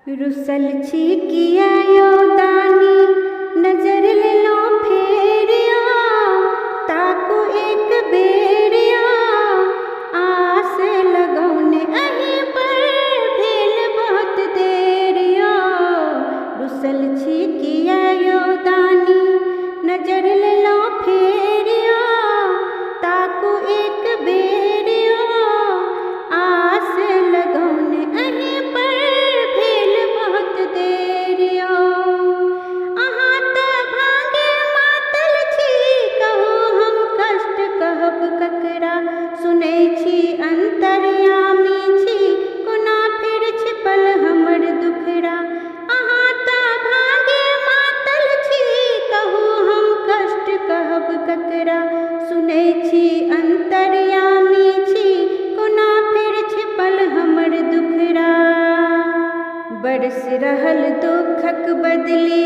रुसल छी किया योदानी नजर ले लो फेरिया ताकू एक बेरिया आस लगौने अहीं पर भेल बहुत देरिया। रुसल छी किया योदानी नजर ले लो फेरिया ताकू एक बेरिया आस लगौने अहीं पर भेल बहुत देरिया। अहाँ त भागे मातल छी कहू हम कष्ट कहब ककरा सुनै छी अंतर्यामी छी कोना फिर छिपल हमर दुखड़ा। अहाँ त भागे मातल छी कहू हम कष्ट कहब ककरा सुनै छी अंतर्यामी छी कोना फिर छिपल हमर दुखड़ा। बरस रहल दुखक बदली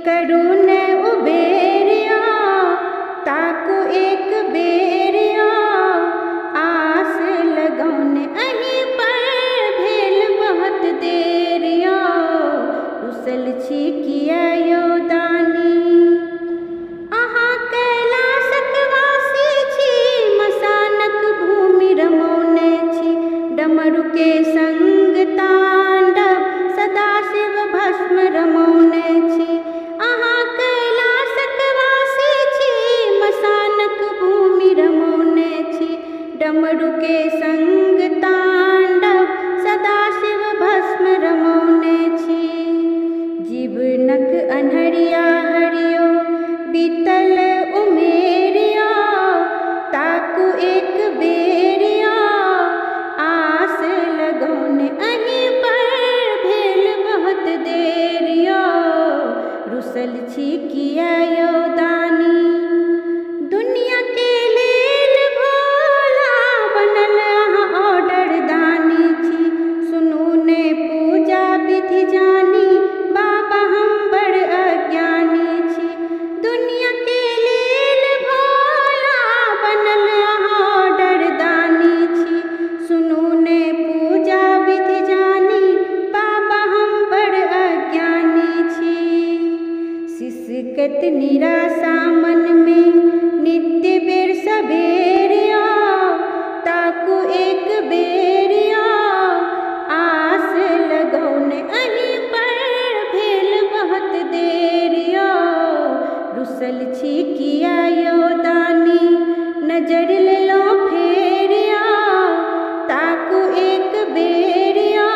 करू ने उबेरिया ताकू एक बेरिया आस लगौने अहीं पर भेल बहुत देरिया। रुसल छी किया योदानी अहाँ कैलाशक वासी छी मसानक भूमि रमौने छी डमरू के संग तांडव सदाशिव भस्म रमौने छी। अहाँ कैलाशक वासी छी मसानक भूमि रमौने छी डमरू के संग तांडव सदाशिव भस्म रमौने छी। जीवनक अन्हरिया हरियो बीतल उमेरिया ताकू एक बेरिया आस लगौने अहीं पर भेल बहुत देरिया। रुसल छी किया योदानी दुनिया के लेल भोला बनल अहाँ ऑर्डर दानी छी सुनू ने पूजा विधि जानी बाबा हम बड़ अज्ञानी छी। दुनिया के लेल भोला बनल अहाँ ऑर्डर दानी छी सुनू ने पूजा विधि जानी बाबा हम बड़ अज्ञानी छी। सिसकत निराशा मन में नित्य बेर सबेरिया ताकू एक बेरिया आस लगौने अहीं पर भेल बहुत देरिया। रुसल छी किया योदानी नजर ले लो फेरिया ताकू एक बेरिया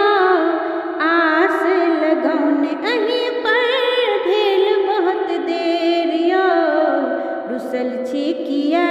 आस लगौने अहीं पर भेल बहुत देरिया। रुसल छी किया